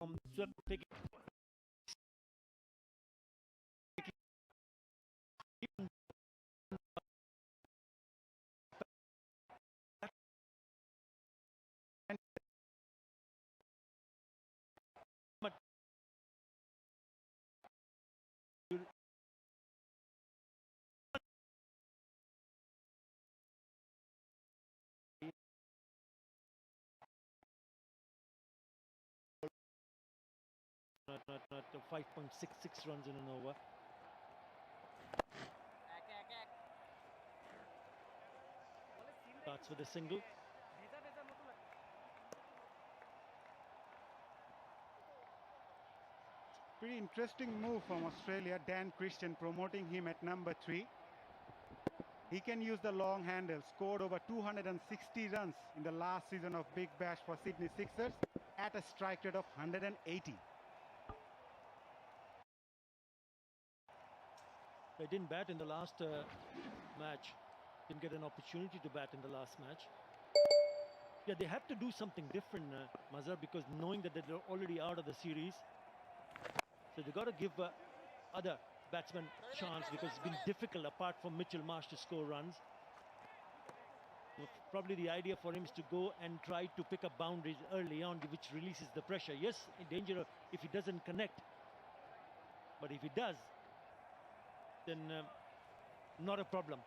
from swept pick. At 5.66 runs in an over. Starts with a single. Pretty interesting move from Australia. Dan Christian promoting him at number 3. He can use the long handle. Scored over 260 runs in the last season of Big Bash for Sydney Sixers at a strike rate of 180. They didn't bat in the last match. Didn't get an opportunity to bat in the last match. Yeah, they have to do something different, Mazhar, because knowing that they're already out of the series. So they got to give other batsmen chance, because it's been difficult apart from Mitchell Marsh to score runs. So probably the idea for him is to go and try to pick up boundaries early on, which releases the pressure. Yes, in danger if he doesn't connect, but if he does, then not a problem.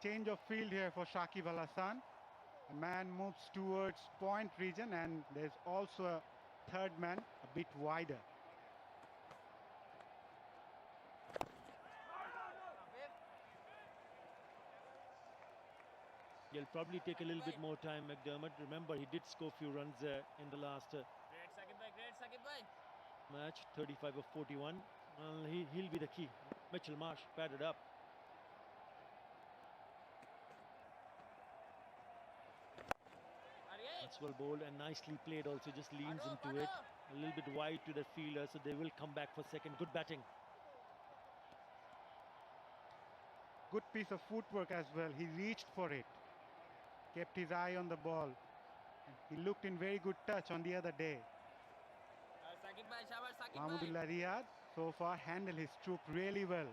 Change of field here for Shakib Al Hasan. A man moves towards point region, and there's also a third man a bit wider. He'll probably take a little bit more time, McDermott. Remember, he did score a few runs in the last match, 35 of 41. Well, he'll be the key. Mitchell Marsh padded up. That's well bowled and nicely played also, just leans into it. A little bit wide to the fielder, so they will come back for second. Good batting. Good piece of footwork as well. He reached for it. Kept his eye on the ball. He looked in very good touch on the other day. Mahmudullah Riyad so far handled his troop really well.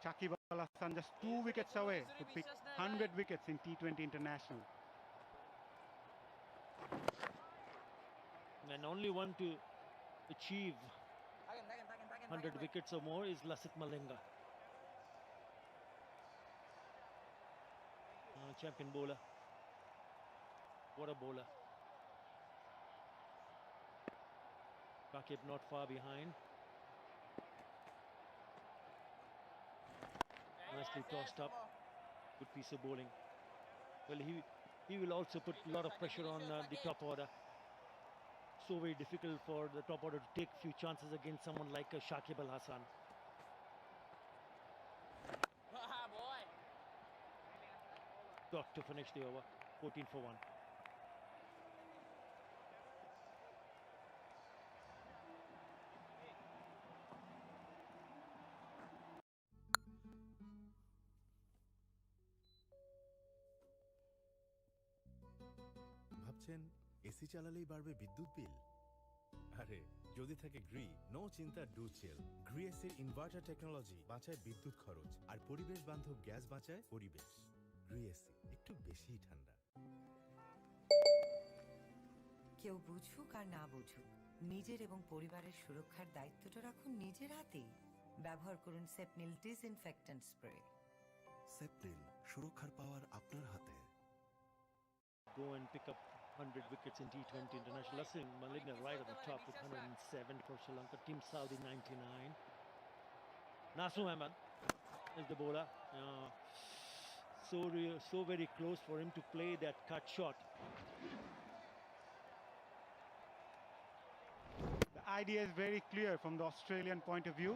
Shakib Al Hasan just 2 wickets away to pick 100 wickets in T20 International. And only one to achieve 100 wickets or more is Lasith Malinga. Champion bowler. What a bowler. Shakib not far behind. Nicely tossed up. Good piece of bowling. Well, he will also put a lot of pressure on the top order. So very difficult for the top order to take few chances against someone like Shakib Al Hasan. Got to finish the over. 14 for 1. ভাবছেন AC চালালেই বাড়বে বিদ্যুৎ বিল? আরে যদি থাকে Gree, no চিন্তা, do chill. Gree এসির inverter technology বাঁচায় বিদ্যুৎ খরচ আর পরিবেশ বান্ধব গ্যাস বাঁচায় পরিবেশ। গ্রি এসি একটু বেশিই ঠান্ডা। কেউ বুঝুক আর না বুঝুক, নিজের এবং পরিবারের সুরক্ষার দায়িত্বটা রাখুন নিজের হাতেই। ব্যবহার করুন সেপনিল ডিসইনফেক্ট্যান্ট স্প্রে। সেপনিল, সুরক্ষার পাওয়ার আপনার হাতে। Go and pick up 100 wickets in T20 International. Lasith Malinga right at the top with 107 for Sri Lanka. Team Saudi 99. Nasu Ahmed is the bowler. So very close for him to play that cut shot. The idea is very clear from the Australian point of view.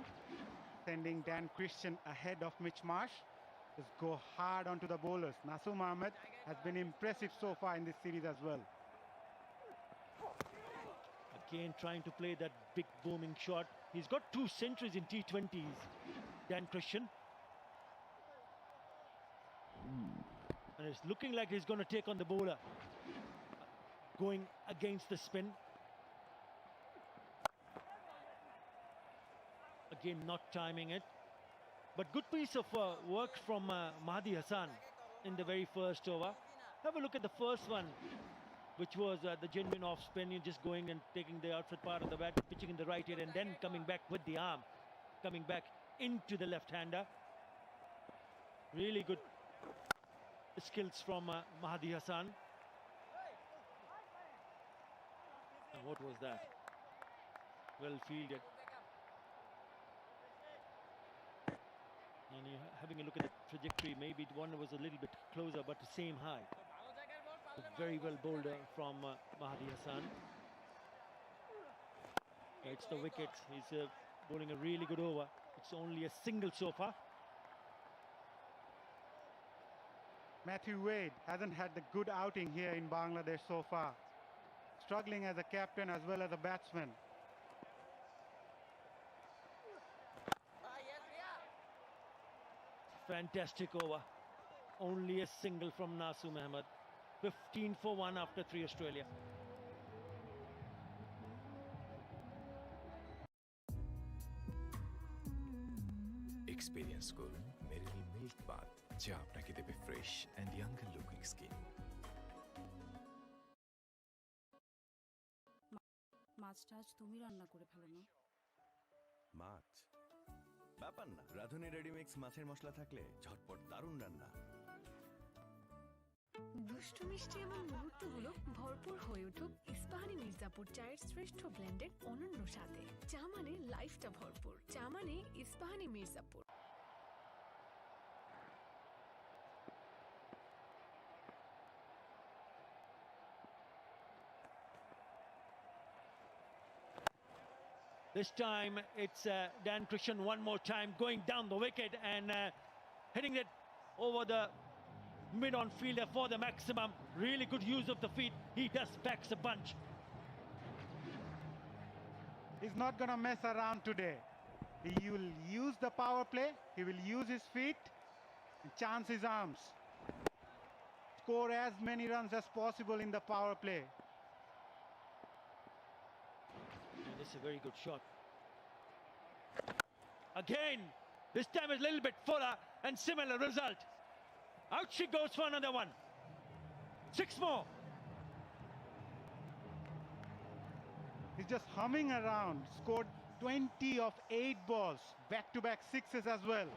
Sending Dan Christian ahead of Mitch Marsh. Just go hard onto the bowlers. Naseem Ahmed has been impressive so far in this series as well. Again trying to play that big booming shot. He's got 2 centuries in T20s, Dan Christian. And it's looking like he's going to take on the bowler. going against the spin. Again, not timing it. But good piece of work from Mahdi Hassan in the very first over. Have a look at the first one, which was the genuine off spin. You're just going and taking the outside part of the bat, pitching in the right ear, and then coming back with the arm, coming back into the left-hander. Really good skills from Mahdi Hassan. And what was that? Well fielded. And you're having a look at the trajectory. Maybe one was a little bit closer, but the same height. Very well bowled from Mahdi Hassan. It's the wicket. He's bowling a really good over. It's only a single so far. Matthew Wade hasn't had the good outing here in Bangladesh so far. Struggling as a captain as well as a batsman. Fantastic over. Only a single from Nasu Ahmed. 15 for 1 after 3 Australia. Experience করুন মেরিল milk bath যা আপনাকে দেবে fresh and younger looking skin. মাছটা আজ তুমি রান্না করে ফেলো না। মাছ ব্যাপার না, রাঁধুনি রেডিমিক্স মাছের মশলা থাকলে ঝটপট দারুণ রান্না। দুষ্টু মিষ্টি এবং মুহূর্তগুলো ভরপুর হয়ে উঠুক ইস্পাহানি মির্জাপুর চায়ের শ্রেষ্ঠ ব্লেন্ডের অনন্য স্বাদে। চা মানে লাইফটা ভরপুর, চা মানে Ispahani Mirzapur. This time it's Dan Christian one more time going down the wicket and hitting it over the mid-on fielder for the maximum. Really good use of the feet. He does packs a bunch. He's not going to mess around today. He will use the power play. He will use his feet and chance his arms. Score as many runs as possible in the power play. And this is a very good shot. Again, this time is a little bit fuller and similar result. Out she goes for another one. 6 more. He's just humming around. Scored 20 of 8 balls. Back-to-back sixes as well.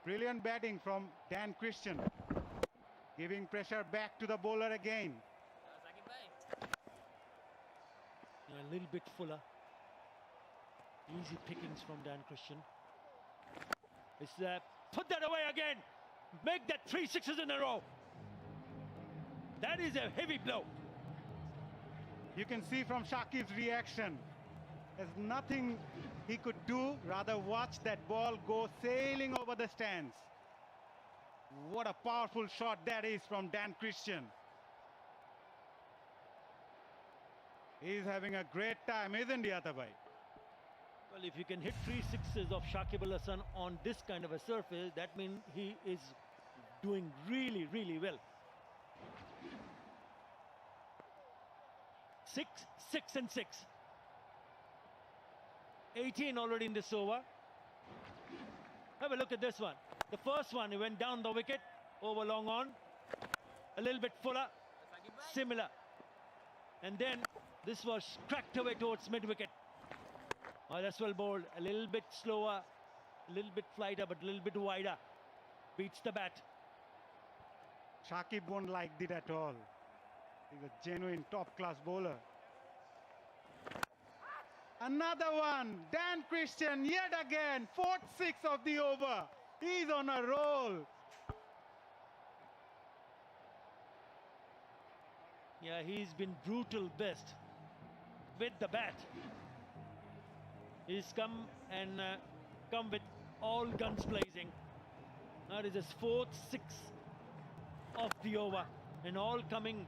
Brilliant batting from Dan Christian. Giving pressure back to the bowler again. A little bit fuller. Easy pickings from Dan Christian. It's put that away again. Make that 3 sixes in a row. That is a heavy blow. You can see from Shakib's reaction. There's nothing he could do. Rather watch that ball go sailing over the stands. What a powerful shot that is from Dan Christian. He's having a great time, isn't he, Atabai? Well, if you can hit 3 sixes of Shakib Al Hasan on this kind of a surface, that means he is doing really, really well. 6, 6 and 6. 18 already in this over. Have a look at this one. The first one, he went down the wicket, over long on. A little bit fuller, similar. And then this was cracked away towards mid-wicket. Oh, that's well bowled. A little bit slower, a little bit flighter, but a little bit wider. Beats the bat. Shakib won't like it at all. He's a genuine top-class bowler. Another one. Dan Christian yet again. 4th 6 of the over. He's on a roll. Yeah, he's been brutal best with the bat. He's come and come with all guns blazing. That is his 4th 6 of the over, and all coming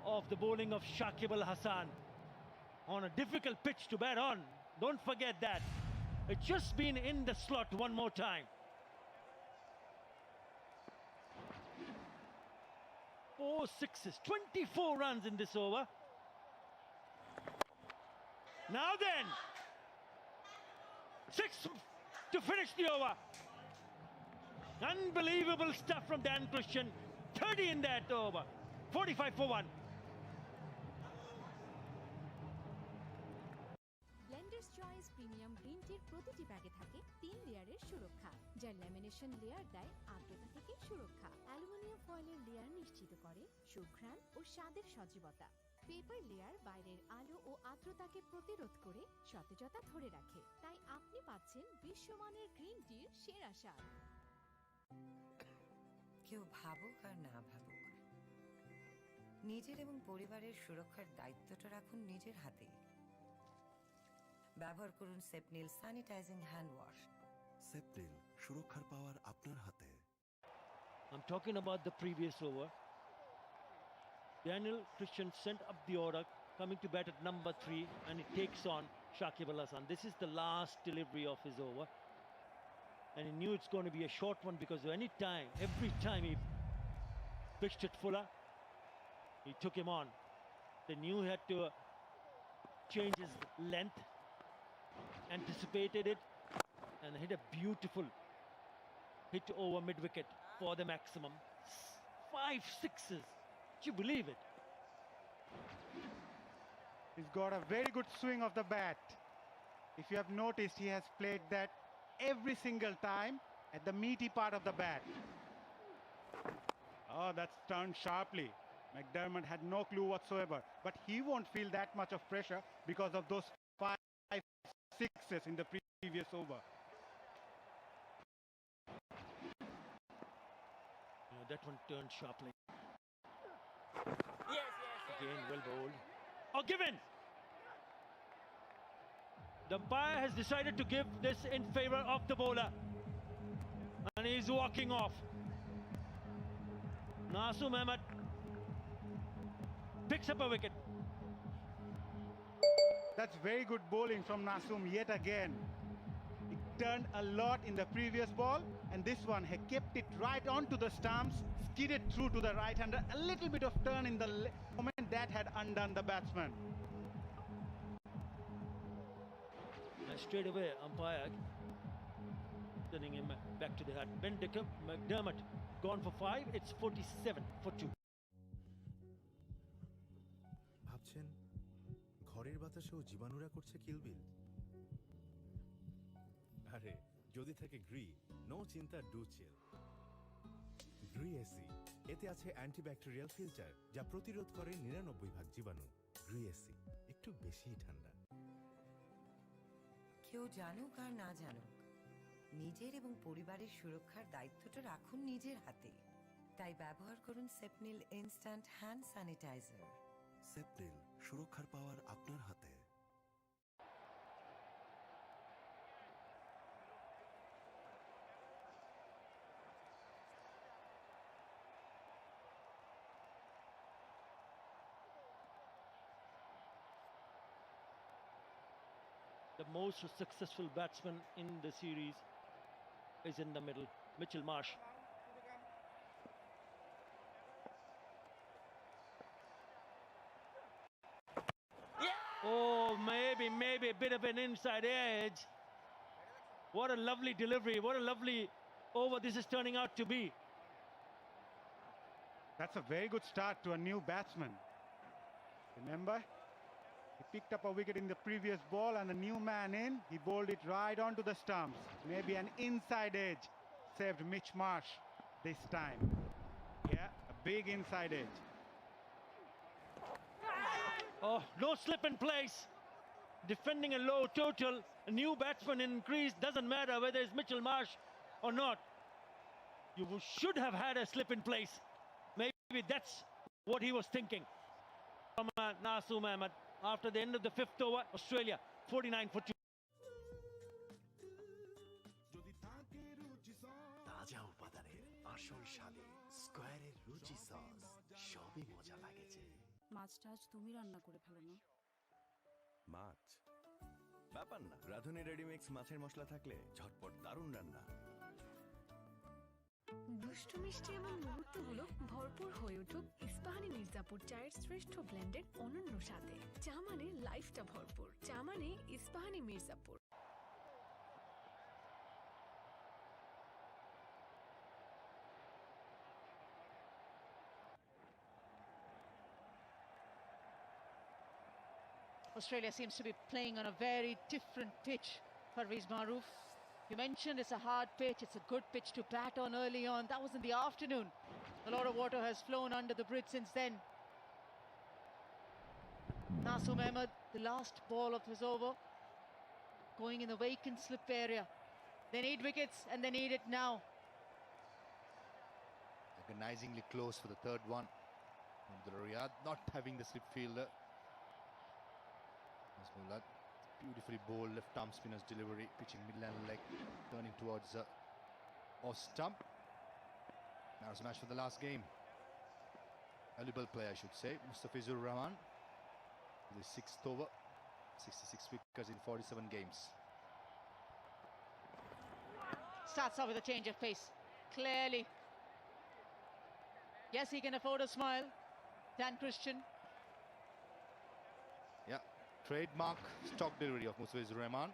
off the bowling of Shakib Al Hasan on a difficult pitch to bat on. Don't forget that. It's just been in the slot one more time. 4 sixes, 24 runs in this over. Now then, 6 to finish the over. Unbelievable stuff from Dan Christian. 30 in that over. 45 for 1. Blenders choice premium green টির প্রতিটি ব্যাগে থাকে 3 লেয়ারের সুরক্ষা, যার lamination layer দেয় আর্দ্রতা থেকে সুরক্ষা। অ্যালুমিনিয়াম ফয়েলের লেয়ার নিশ্চিত করে সুঘ্রাণ ও স্বাদের সজীবতা। পেপার লেয়ার বাইরের আলো ও আর্দ্রতাকে প্রতিরোধ করে সতেজতা ধরে রাখে। তাই আপনি পাচ্ছেন বিশ্বমানের গ্রিন টির সেরা স্বাদ। কেউ ভাবুক আর না ভাবুক, নিজের এবং পরিবারের সুরক্ষার দায়িত্বটা রাখুন নিজের হাতে। ব্যবহার করুন সেপনিল স্যানিটাইজিং হ্যান্ড ওয়াশ। সেপ্টেল সুরক্ষার পাওয়ার আপনার হাতে। I'm talking about the previous over. Daniel Christian sent up the order, coming to bat at number 3, and he takes on Shakib Al Hasan. This is the last delivery of his over. And he knew it's going to be a short one because every time he pitched it fuller, he took him on. They knew he had to change his length, anticipated it, and hit a beautiful hit over mid-wicket for the maximum. 5 sixes. Do you believe it? He's got a very good swing of the bat. If you have noticed, he has played that every single time at the meaty part of the bat. Oh, that's turned sharply. McDermott had no clue whatsoever, but he won't feel that much of pressure because of those 5 sixes in the previous over. That one turned sharply. Again, well bowled. Oh, given! The umpire has decided to give this in favor of the bowler. And he's walking off. Nasoom Ahmed picks up a wicket. That's very good bowling from Nasoom yet again. He turned a lot in the previous ball, and this one he kept it right onto the stumps, skidded through to the right-hander, a little bit of turn in the moment that had undone the batsman. And straight away, umpire turning him back to the hat. Ben McDermott gone for 5. It's 47 for 2. ভাবছেন ঘরের বাতাসেও জীবাণুরা করছে কিলবিল? আরে যদি থাকে Gree, no চিন্তা, do chill. Gree AC, এতে আছে antibacterial filter যা প্রতিরোধ করে 99% জীবাণু। গ্রি এসি একটু বেশিই ঠান্ডা। কেউ জানুক আর না জানুক, নিজের এবং পরিবারের সুরক্ষার দায়িত্বটা রাখুন নিজের হাতে। তাই ব্যবহার করুন সেপনিল ইনস্ট্যান্ট হ্যান্ড স্যানিটাইজার। সেপ্টেল সুরক্ষার পাওয়ার আপনার হাতে। The most successful batsman in the series is in the middle, Mitchell Marsh. Oh, maybe a bit of an inside edge. What a lovely delivery. What a lovely over this is turning out to be. That's a very good start to a new batsman. Remember? He picked up a wicket in the previous ball, and the new man in, he bowled it right onto the stumps. Maybe an inside edge saved Mitch Marsh this time. Yeah, a big inside edge. Oh, no slip in place. Defending a low total, a new batsman in crease, doesn't matter whether it's Mitchell Marsh or not. You should have had a slip in place. Maybe that's what he was thinking. From Nasoom Ahmed. After the end of the 5th over, Australia 49 for 2. তাজা উপাদানের আসল স্বাদে স্কয়ারের রুচি sauce সবই মজা লাগেছে। মাছটা আজ তুমি রান্না করে ফেলো না। মাছ ব্যাপার না, রাঁধুনি রেডিমিক্স মাছের মশলা থাকলে ঝটপট দারুণ রান্না। দুষ্টু মিষ্টি এমন মুহূর্তগুলো ভরপুর হয়ে উঠুক ইস্পাহানি মির্জাপুর চায়ের শ্রেষ্ঠ ব্লেন্ডেড অনন্য স্বাদে। চা মানে লাইফটা ভরপুর, চা মানে Ispahani Mirzapur. Australia seems to be playing on a very different pitch. Parvez Maroof, you mentioned it's a hard pitch, it's a good pitch to bat on early on. That was in the afternoon. A lot of water has flown under the bridge since then. Nasum Ahmed, the last ball of his over, going in the vacant slip area. They need wickets and they need it now. Agonizingly close for the third one. Abdul Riyad not having the slip fielder. Masmoulat, beautifully bowled left arm spinner's delivery, pitching midland leg, turning towards off stump. Now it's a match for the last game. Valuable player, I should say, Mustafizur Rahman, with his sixth over, 66 wickets in 47 games. Starts off with a change of pace, clearly. Yes, he can afford a smile. Dan Christian. Yeah, trademark stock delivery of Mustafizur Rahman.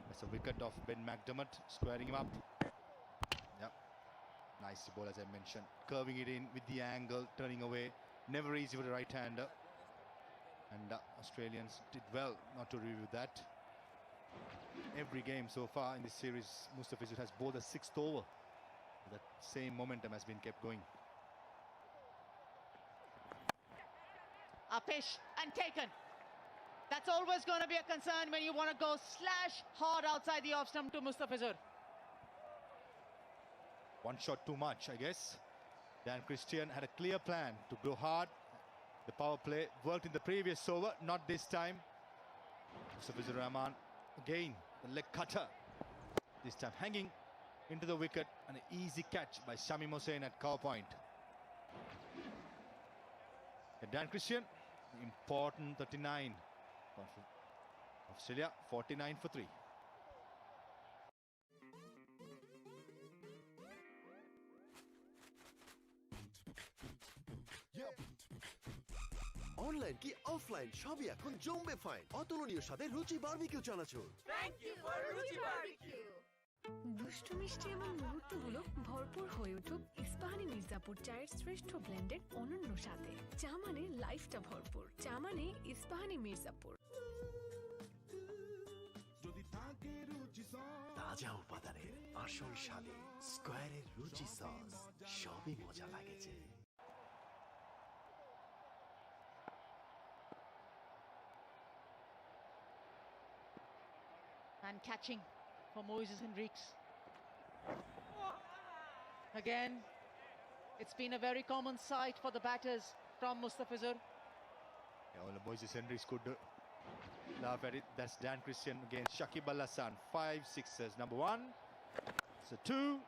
That's a wicket of Ben McDermott, squaring him up. Yeah, nice ball as I mentioned. Curving it in with the angle, turning away. Never easy for the right-hander. And Australians did well not to review that. Every game so far in this series, Mustafizur has bowled a sixth over. That same momentum has been kept going. A pitch and taken. That's always going to be a concern when you want to go slash hard outside the off stump to Mustafizur. One shot too much, I guess. Dan Christian had a clear plan to go hard. The power play worked in the previous over, not this time. Mustafizur Rahman again, the leg cutter. This time hanging into the wicket, and an easy catch by Shamim Hossain at cover point. And Dan Christian, important 39. Australia 49 for 3. Online কি offline সবই এখন জমবে fine অতুলনীয় স্বাদে Ruchi barbecue chanachur. Thank you for Ruchi barbecue. দুষ্টু মিষ্টি এমন মুহূর্তগুলো ভরপুর হয়ে উঠুক ইস্পাহানি মির্জাপুর চায়ের শ্রেষ্ঠ ব্লেন্ডেড অনন্য স্বাদে। চা মানে লাইফটা ভরপুর, চা মানে ইস্পাহানি মির্জাপুর। তাজা উপাদানের আসল স্বাদে স্কয়ারের রুচি সস সবই মজা লাগেছে। And catching for Moises Henriques. Again, it's been a very common sight for the batters from Mustafizur. Yeah, well, Moises Henriques could laugh at it. That's Dan Christian against Shakib Al Hasan. 5 sixes. Number 1. So 2.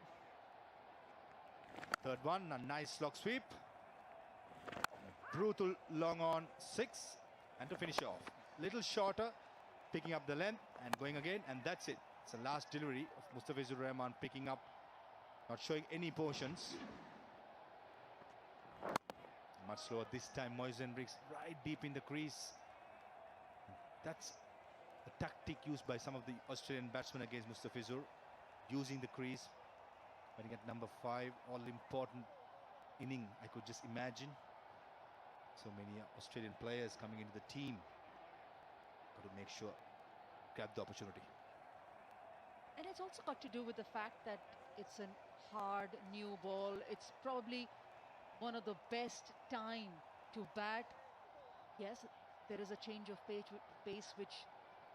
Third one, a nice slog sweep. Brutal long on 6. And to finish off. Little shorter, picking up the length and going again. And that's it. It's the last delivery of Mustafizur Rahman picking up. Not showing any portions. Much slower this time. Moises Henriques right deep in the crease. That's the tactic used by some of the Australian batsmen against Mustafizur. Using the crease. Batting at number 5. All important inning, I could just imagine. So many Australian players coming into the team. Got to make sure, grab the opportunity. And it's also got to do with the fact that it's a hard new ball. It's probably one of the best time to bat. Yes, there is a change of pace which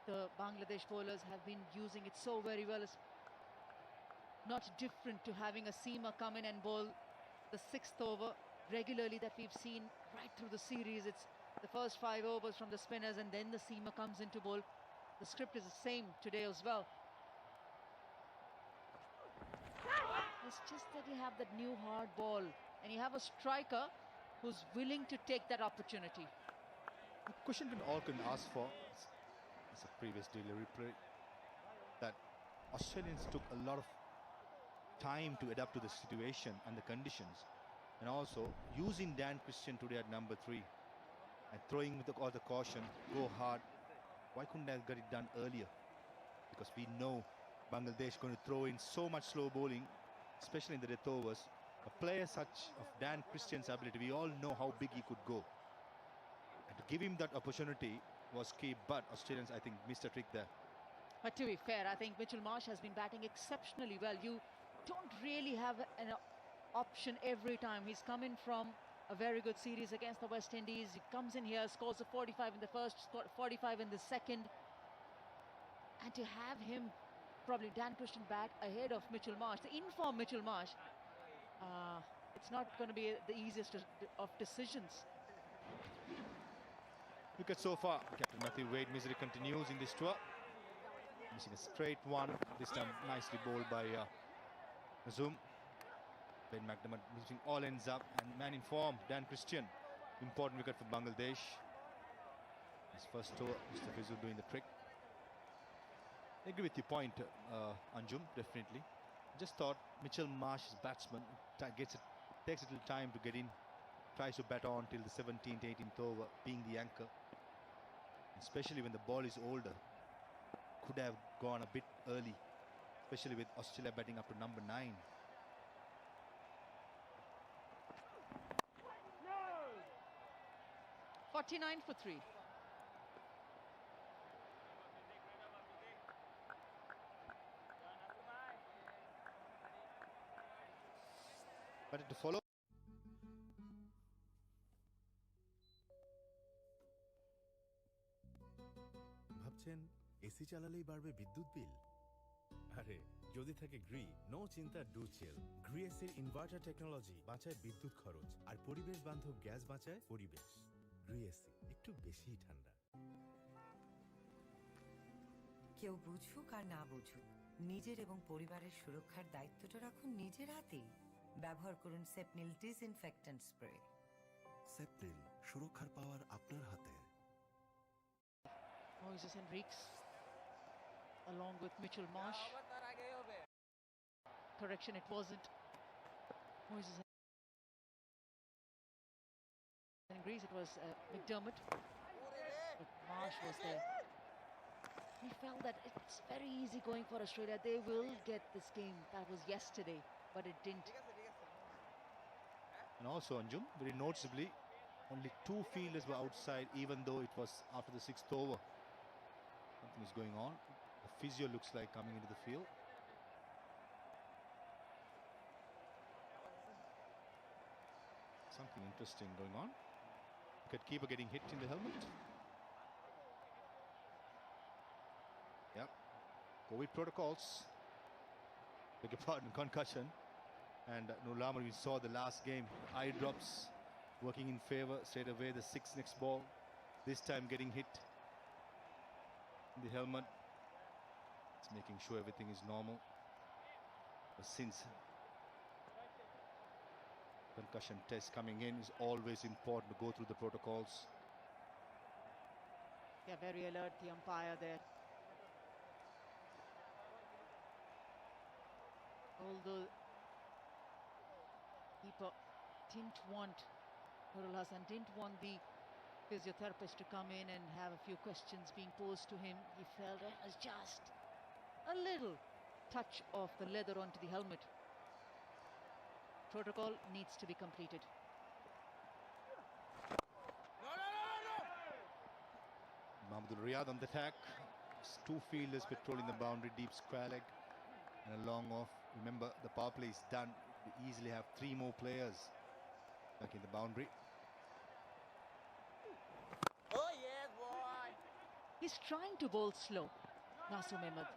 the Bangladesh bowlers have been using it so very well. It's not different to having a seamer come in and bowl the 6th over regularly that we've seen right through the series. It's the first 5 overs from the spinners and then the seamer comes into bowl. The script is the same today as well. It's just that you have that new hard ball and you have a striker who's willing to take that opportunity. The question we all can ask for is a previous daily replay that Australians took a lot of time to adapt to the situation and the conditions. And also using Dan Christian today at number 3 and throwing with all the caution, go hard. Why couldn't I get it done earlier? Because we know Bangladesh going to throw in so much slow bowling, especially in the death overs. A player such of Dan Christian's ability, we all know how big he could go. And to give him that opportunity was key, but Australians, I think, missed a trick there. But to be fair, I think Mitchell Marsh has been batting exceptionally well. You don't really have an option every time. He's come in from a very good series against the West Indies. He comes in here, scores a 45 in the first, scored 45 in the second. And to have him, probably Dan Christian, bat ahead of Mitchell Marsh, the in-form Mitchell Marsh, it's not going to be the easiest of decisions. Look at so far. Captain Matthew Wade misery continues in this tour. Missing a straight one. This time nicely bowled by Zoom. Ben McDermott missing all ends up. And man in form, Dan Christian. Important wicket for Bangladesh. His first tour, Mr. Fizul doing the trick. I agree with your point, Anjum, definitely. Just thought Mitchell Marsh's batsman takes a little time to get in. Tries to bat on till the 17th, 18th over, being the anchor. Especially when the ball is older. Could have gone a bit early, especially with Australia batting up to number 9. No! 49 for 3. But to follow. ভাবছেন AC চালালেই বাড়বে বিদ্যুৎ বিল? আরে যদি থাকে Gree, no চিন্তা, do chill. Gree এসির inverter technology বাঁচায় বিদ্যুৎ খরচ আর পরিবেশ বান্ধব গ্যাস বাঁচায় পরিবেশ। গ্রি এসি একটু বেশিই ঠান্ডা। কেউ বুঝুক আর না বুঝুক, নিজের এবং পরিবারের সুরক্ষার দায়িত্বটা রাখুন নিজের হাতেই। ব্যবহার করুন সেপনিল ডিসইনফেক্ট্যান্ট স্প্রে। সেপনিল, সুরক্ষার পাওয়ার আপনার হাতে। Moises Henriques along with Mitchell Marsh. Correction, it wasn't Moises Henriques, it was McDermott. But Marsh was there. We felt that it's very easy going for Australia. They will get this game. That was yesterday, but it didn't. And also, Anjum, very noticeably, only 2 fielders were outside, even though it was after the 6th over. Something is going on. The physio looks like coming into the field. Something interesting going on. Wicketkeeper getting hit in the helmet. Yep. COVID protocols. Beg your pardon, concussion. And Nulamar, we saw the last game. Eye drops working in favour. Straight away, the 6th next ball. This time getting hit in the helmet. It's making sure everything is normal. But since concussion test coming in, is always important to go through the protocols. Yeah, very alert, the umpire there. Although keeper didn't want, Nurul Hassan didn't want the physiotherapist to come in and have a few questions being posed to him. He felt it was just a little touch of the leather onto the helmet. Protocol needs to be completed. Mahmood Riyad on the attack. It's 2 fielders patrolling the boundary, deep square leg and a long off. Remember, the power play is done. We easily have 3 more players back in the boundary. Oh yes, boy! He's trying to bowl slow, Nasum Ahmed.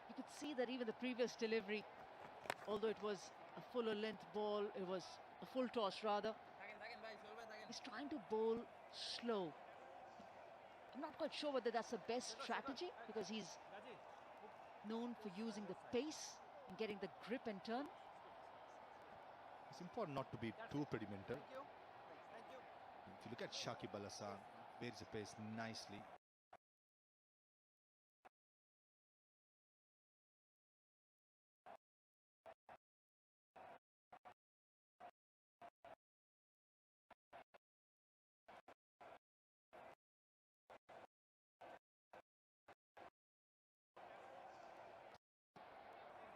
You could see that even the previous delivery, although it was a fuller length ball, it was a full toss rather. He's trying to bowl slow. I'm not quite sure whether that's the best strategy, because he's known for using the pace and getting the grip and turn. It's important not to be too rudimentary. If you look at Shakib Al Hasan, varies the pace nicely.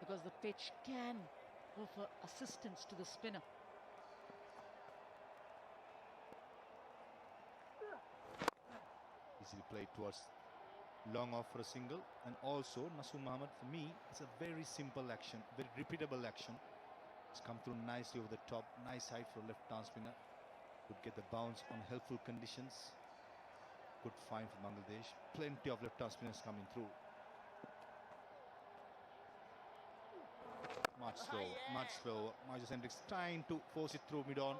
because the pitch can offer assistance to the spinner. Easily played towards long off for a single. And also Nasoor Mohammed, for me, it's a very simple action, very repeatable action. It's come through nicely over the top. Nice height for left arm spinner. Could get the bounce on helpful conditions. Good find for Bangladesh. Plenty of left arm spinners coming through. Much slow, much slow. Marcus Hendricks trying to force it through mid-on.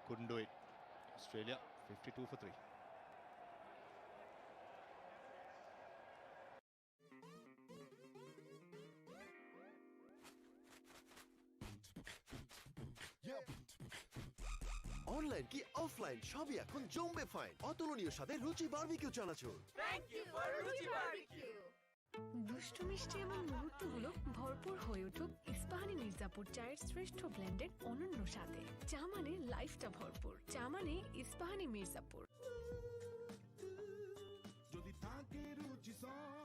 Couldn't do it. Australia 52 for 3. Online কি offline সবই এখন জমবে fine অতুলনীয় স্বাদে Ruchi barbecue চানাচুর। দুষ্টু মিষ্টি এবং মুহূর্তগুলো ভরপুর হয়ে উঠুক ইস্পাহানি মির্জাপুর চায়ের শ্রেষ্ঠ ব্লেন্ডের অনন্য স্বাদে। চা মানে লাইফটা ভরপুর, চা মানে ইস্পাহানি মির্জাপুর।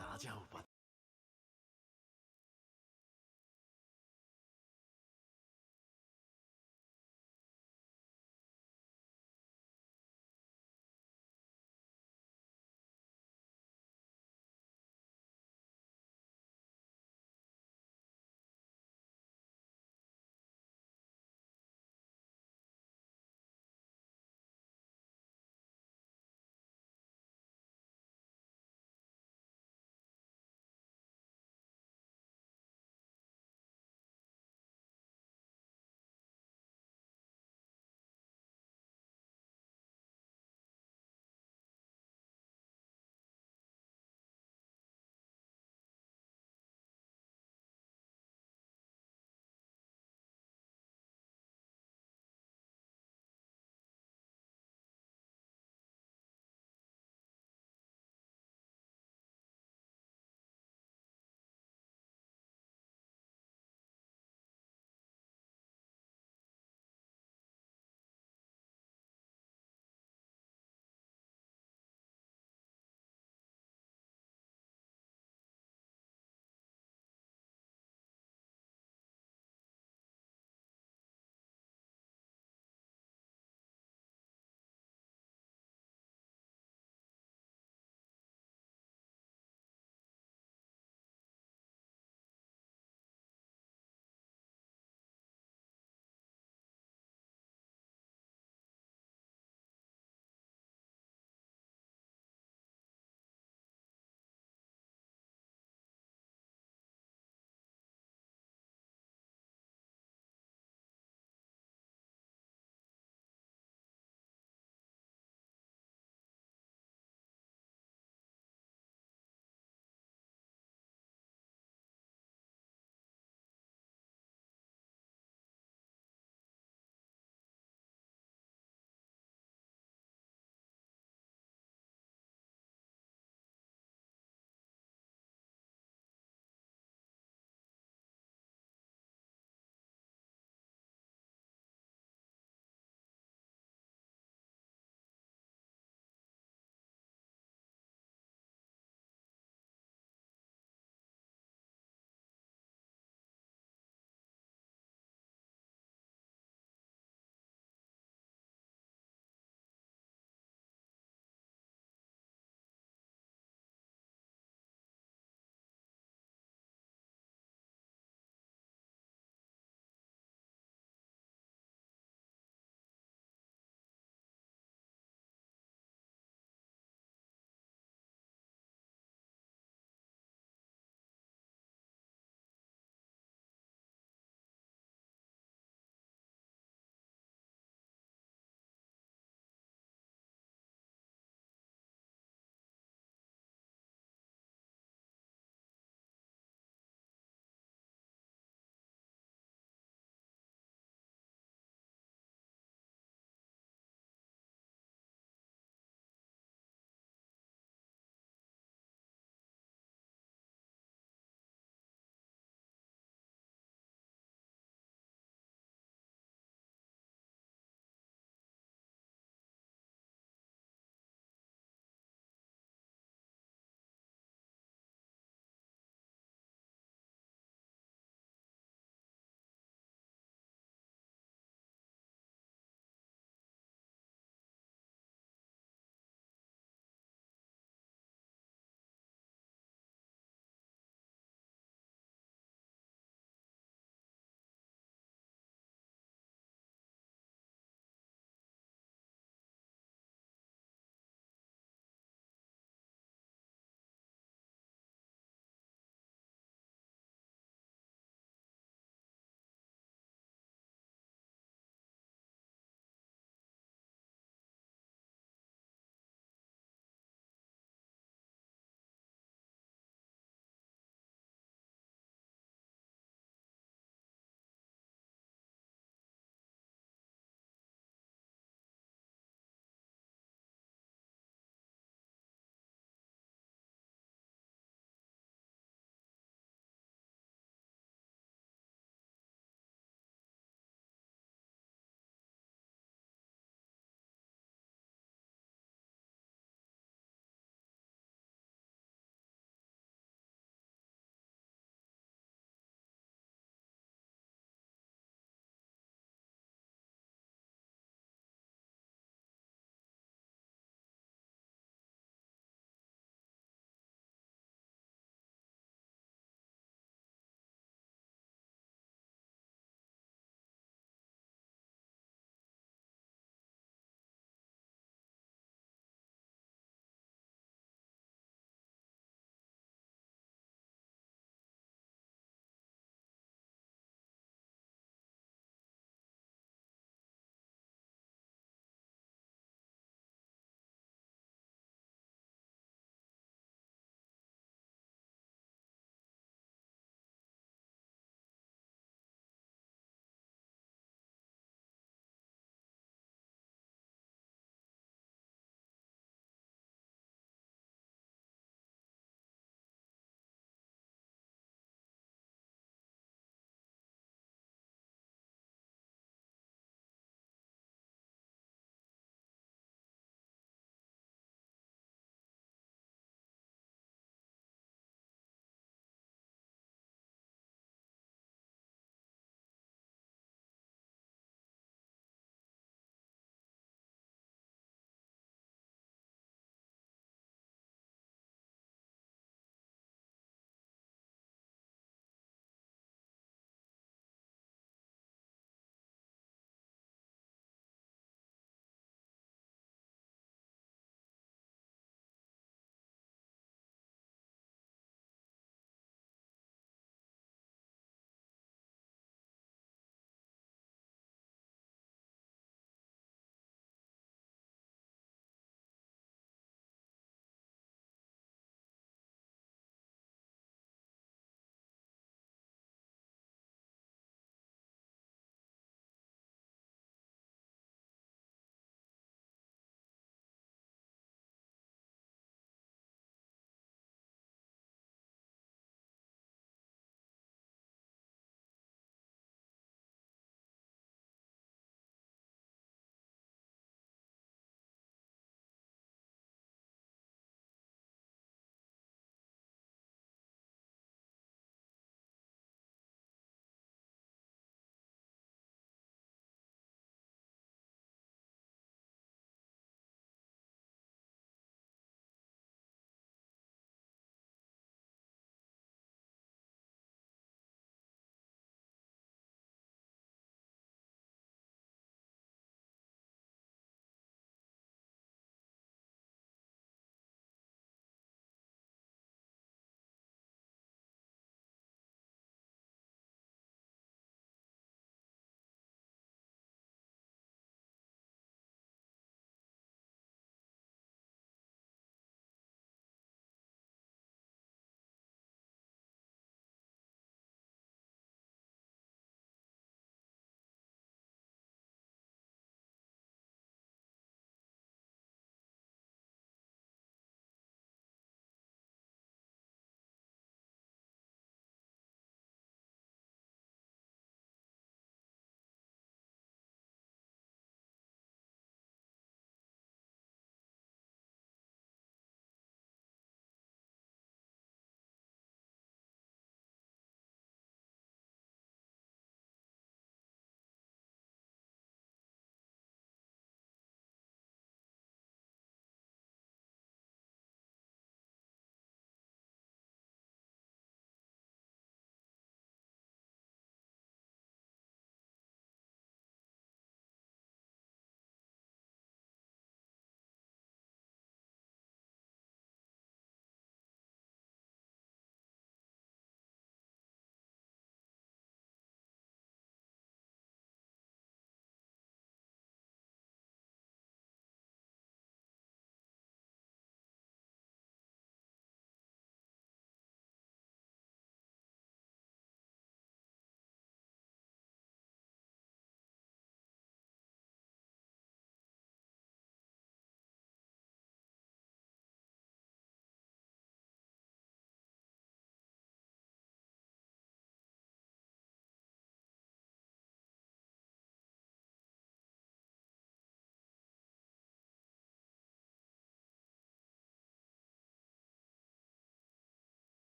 তাজা উপাদান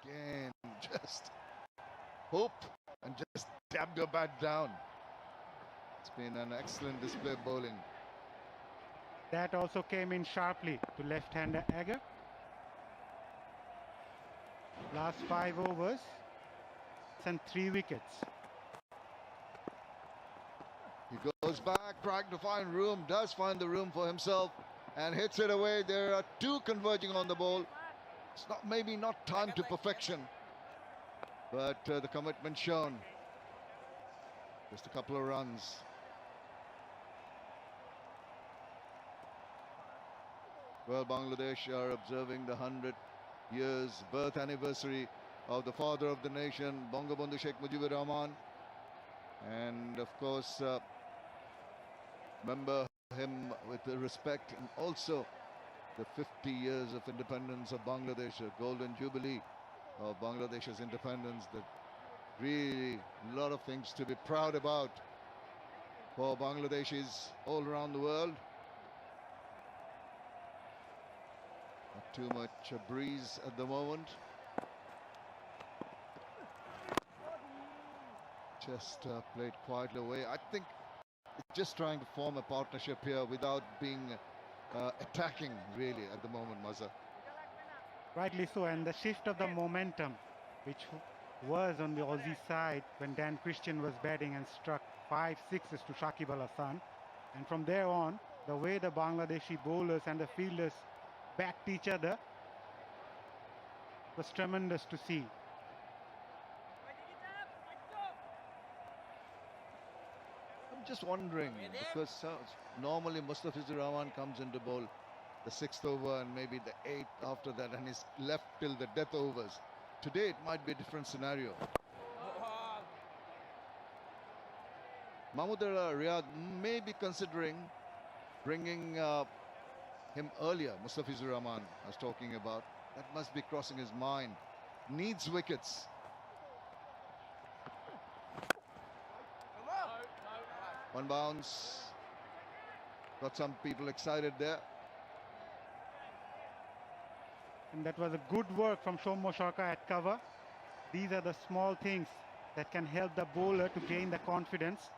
Again, just hope and just tapped your bat down. It's been an excellent display of bowling. That also came in sharply to left-hander Agar. Last 5 overs and 3 wickets. He goes back, trying to find room, does find the room for himself and hits it away. There are 2 converging on the ball. It's maybe not time to perfection, but the commitment shown. Just a couple of runs. Well, Bangladesh are observing the 100 years birth anniversary of the father of the nation, Bangabandhu Sheikh Mujibur Rahman. And of course, remember him with respect, and also the 50 years of independence of Bangladesh, a golden jubilee of Bangladesh's independence. That really a lot of things to be proud about for Bangladeshis all around the world. Not too much a breeze at the moment. Just played quietly away. I think it's just trying to form a partnership here without being attacking really at the moment, Mazhar. Rightly so, and the shift of the momentum, which was on the Aussie side when Dan Christian was batting and struck 5 sixes to Shakib Al Hasan. And from there on, the way the Bangladeshi bowlers and the fielders backed each other was tremendous to see. I'm just wondering, because normally Mustafizur Rahman comes into bowl the 6th over and maybe the 8th after that, and is left till the death overs. Today it might be a different scenario. Mahmudullah Riyad may be considering bringing him earlier. Mustafizur Rahman I was talking about. That must be crossing his mind. Needs wickets. One bounce. Got some people excited there. And that was a good work from Soumya Sarkar at cover. These are the small things that can help the bowler to gain the confidence.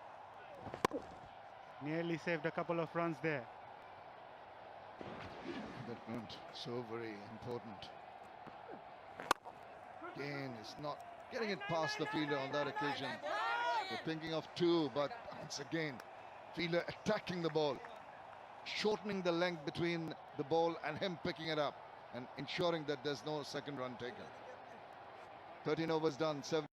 Nearly saved a couple of runs there. Commitment, so very important. Again, it's not getting it past the fielder on that occasion. We're thinking of 2, but once again, fielder attacking the ball, shortening the length between the ball and him picking it up, and ensuring that there's no second run taken. 13 overs done, 7.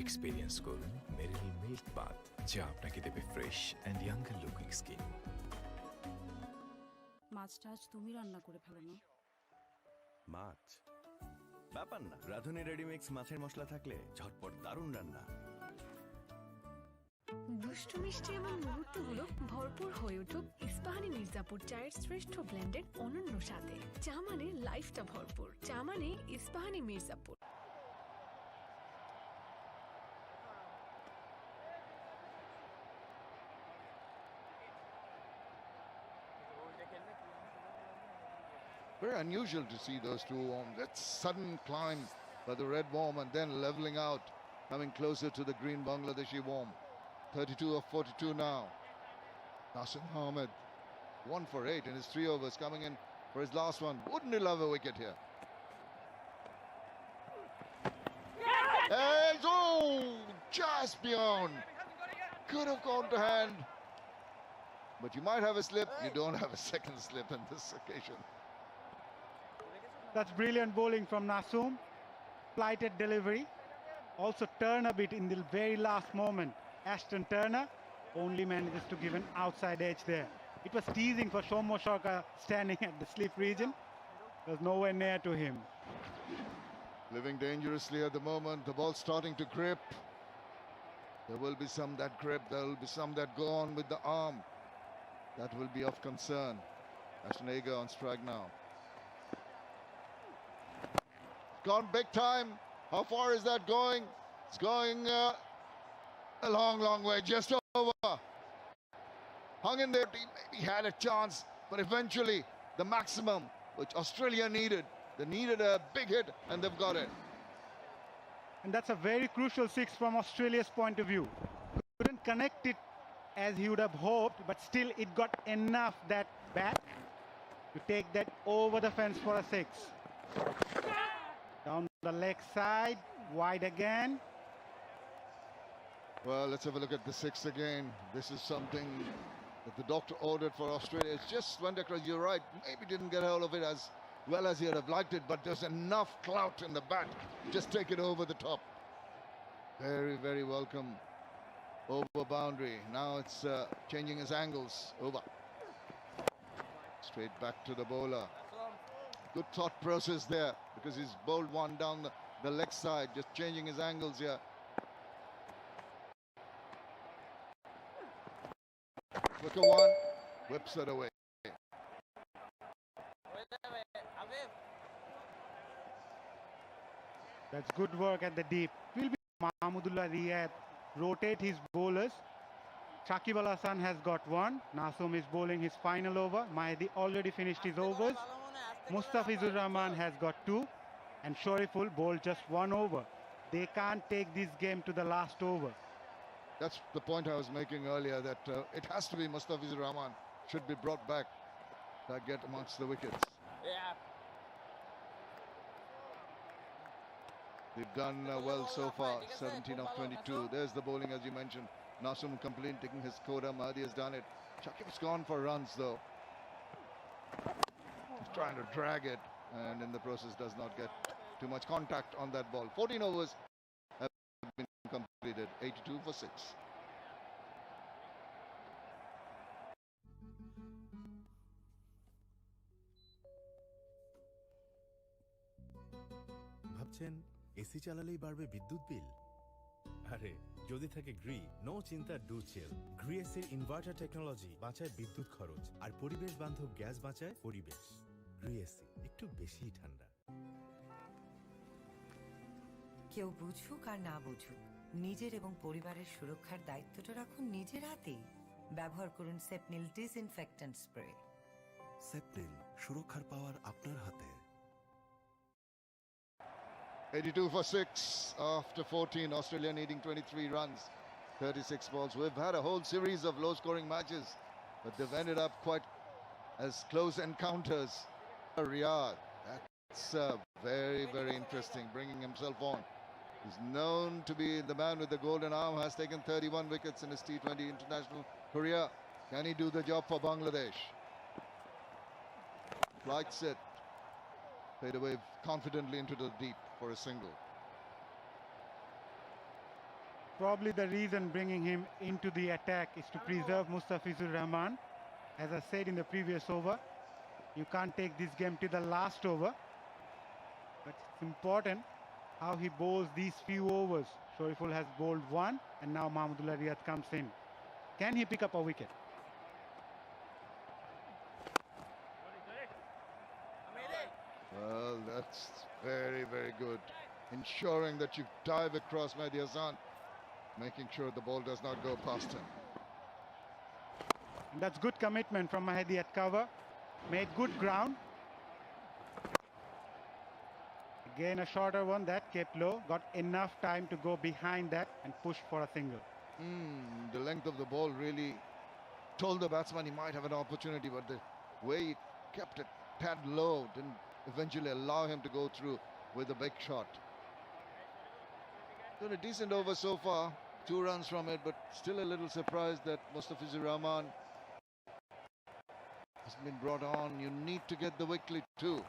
Experience করুন মেরিল milk bath, যা আপনাকে দেবে fresh and younger looking skin. মাছটা আজ তুমি রান্না করে ফেলো না। মাছ ব্যাপার না, রাঁধুনি রেডিমিক্স মাছের মশলা থাকলে ঝটপট দারুণ রান্না। দুষ্টু মিষ্টি এবং মুহূর্তগুলো ভরপুর হয়ে উঠুক ইস্পাহানি মির্জাপুর চায়ের শ্রেষ্ঠ ব্লেন্ডের অনন্য স্বাদে। চা মানে লাইফটা ভরপুর, চা মানে Ispahani Mirzapur. Very unusual to see those 2 worms. That sudden climb by the red worm and then leveling out, coming closer to the green Bangladeshi worm. 32 of 42 now. Nasir Ahmed, 1 for 8 in his 3 overs, coming in for his last one. Wouldn't he love a wicket here? And oh, just beyond. Could have gone to hand. But you might have a slip. You don't have a second slip in this occasion. That's brilliant bowling from Nasoom. Flighted delivery. Also turn a bit in the very last moment. Ashton Turner only manages to give an outside edge there. It was teasing for Soumya Sarkar standing at the slip region. There's nowhere near to him. Living dangerously at the moment. The ball's starting to grip. There will be some that grip. There will be some that go on with the arm. That will be of concern. Ashton Agar on strike now. Gone big time. How far is that going? It's going a long, long way. Just over. Hung in there. He maybe had a chance, but eventually the maximum which Australia needed They needed a big hit, and they've got it. And that's a very crucial six from Australia's point of view. Couldn't connect it as he would have hoped, but still it got enough that back to take that over the fence for a six. Down the leg side, wide again. Well, let's have a look at the six again. This is something that the doctor ordered for Australia. It's just went across. You're right. Maybe didn't get hold of it as well as he'd have liked it, but there's enough clout in the bat. Just take it over the top. Very, very welcome. Over boundary. Now it's changing his angles. Over. Straight back to the bowler. Good thought process there, because he's bowled one down the leg side, just changing his angles here. Quicker one, whips it away. That's good work at the deep. Will be Mahmudullah Riyad rotate his bowlers. Shakib Al Hasan has got one. Nasum is bowling his final over. Mahdi already finished his overs. Mustafizur Rahman has got two. And Shoriful bowled just one over. They can't take this game to the last over. That's the point I was making earlier, that it has to be Mustafizur Rahman should be brought back to get amongst the wickets. They've done well so far, 17 of 22. There's the bowling, as you mentioned. Nasum complete, taking his quota. Mahdi has done it. Shakib's gone for runs, though. He's trying to drag it, and in the process does not get too much contact on that ball. 14 overs have been completed, 82 for 6. ভাবছেন AC চালালেই বাড়বে বিদ্যুৎ বিল? আরে যদি থাকে Gree, no চিন্তা, do chill. Gree এসির inverter technology বাঁচায় বিদ্যুৎ খরচ আর পরিবেশ বান্ধব গ্যাস বাঁচায় পরিবেশ। গ্রি এসি একটু বেশিই ঠান্ডা। কেউ বুঝুক আর না বুঝুক, নিজের এবং পরিবারের সুরক্ষার দায়িত্বটা রাখুন নিজের হাতেই। ব্যবহার করুন সেপনিল ডিসইনফেক্ট্যান্ট স্প্রে। সেপনিল, সুরক্ষার পাওয়ার আপনার হাতে। 82 for 6 after 14. Australia needing 23 runs, 36 balls. We've had a whole series of low-scoring matches, but they've ended up quite as close encounters. Riyad, that's very, very interesting, bringing himself on. He's known to be the man with the golden arm, has taken 31 wickets in his T20 international career. Can he do the job for Bangladesh? Flights it. Played away confidently into the deep for a single. Probably the reason bringing him into the attack is to preserve Mustafizur Rahman. As I said in the previous over, you can't take this game to the last over. But it's important how he bowls these few overs. Shoriful has bowled one, and now Mahmudullah Riyad comes in. Can he pick up a wicket? Well, that's very, very good. Ensuring that you dive across Mahdi Hasan, making sure the ball does not go past him. And that's good commitment from Mahdi at cover. Made good ground. Again a shorter one that kept low. Got enough time to go behind that and push for a single. The length of the ball really told the batsman he might have an opportunity, but the way he kept it tad low didn't eventually allow him to go through with a big shot. Done a decent over so far, 2 runs from it, but still a little surprised that Mustafizur Rahman has been brought on. You need to get the wicket too.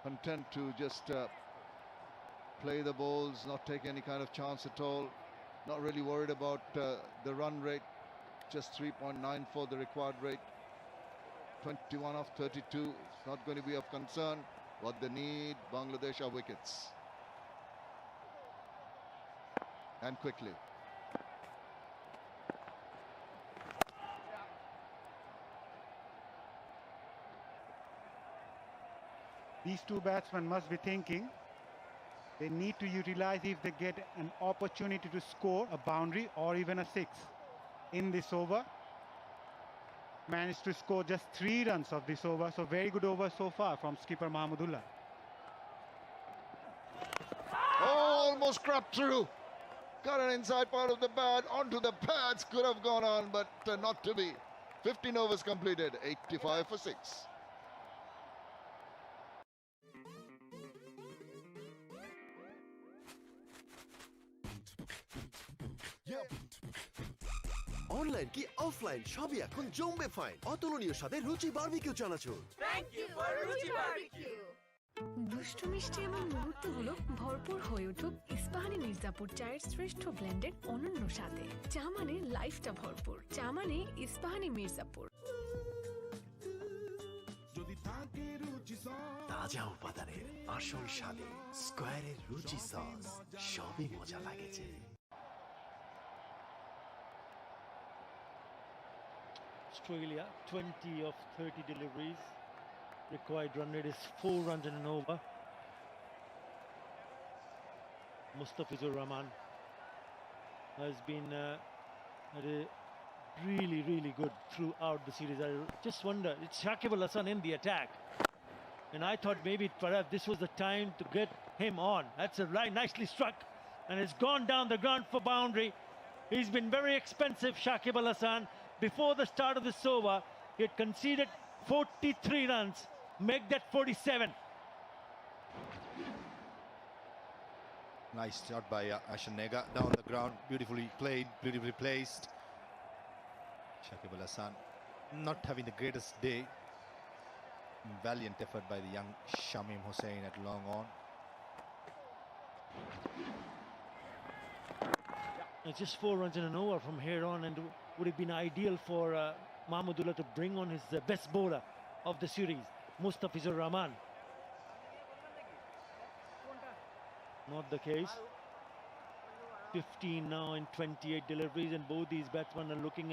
Content to just play the balls, not take any kind of chance at all. Not really worried about the run rate, just 3.94 the required rate. 21 of 32, it's not going to be of concern. What they need, Bangladesh, are wickets. And quickly. These two batsmen must be thinking they need to utilize if they get an opportunity to score a boundary or even a 6 in this over. managed to score just 3 runs of this over. So very good over so far from skipper Mahmudullah. Oh, almost crept through. Got an inside part of the bat onto the pads. Could have gone on, but not to be. 15 overs completed, 85 for 6. Online কি offline সবই এখন জমবে fine অতুলনীয় স্বাদে Ruchi barbecue চানাচুর। দুষ্টু মিষ্টি এবং মুহূর্তগুলো ভরপুর হয়ে উঠুক ইস্পাহানি মির্জাপুর চায়ের শ্রেষ্ঠ ব্লেন্ডের অনন্য স্বাদে। চা মানে লাইফটা ভরপুর, চা মানে ইস্পাহানি মির্জাপুর। তাজা উপাদানের আসল স্বাদে স্কয়ারের রুচি সস সবই মজা লাগেছে। Australia, 20 of 30 deliveries. Required run rate is 4 runs in an over. Mustafizur Rahman has been really good throughout the series. I just wonder, it's Shakib Al Hasan in the attack. And I thought maybe perhaps this was the time to get him on. That's a right, nicely struck. And it's gone down the ground for boundary. He's been very expensive, Shakib Al Hasan. Before the start of this over, he had conceded 43 runs. Make that 47. Nice shot by Ashan Nega down the ground. Beautifully played, beautifully placed. Shakib Al Hasan not having the greatest day. Valiant effort by the young Shamim Hussain at long on. It's just 4 runs in an over from here on, and would have been ideal for Mahmudullah to bring on his best bowler of the series, Mustafizur Rahman. Not the case. 15 now and 28 deliveries, and both these batsmen are looking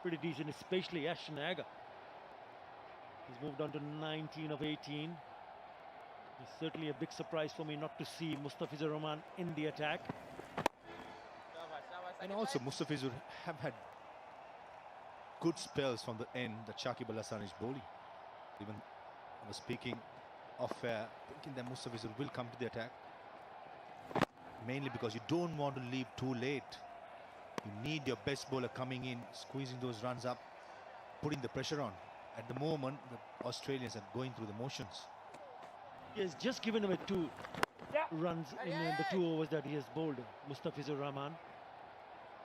pretty decent, especially Ashan Aga. He's moved on to 19 of 18. It's certainly a big surprise for me not to see Mustafizur Rahman in the attack. And also Mustafizur have had good spells from the end that Shakib Al Hasan is bowling. Even I was speaking off air, thinking that Mustafizur will come to the attack. Mainly because you don't want to leave too late. You need your best bowler coming in, squeezing those runs up, putting the pressure on. At the moment, the Australians are going through the motions. He has just given away 2 runs in the 2 overs that he has bowled, Mustafizur Rahman.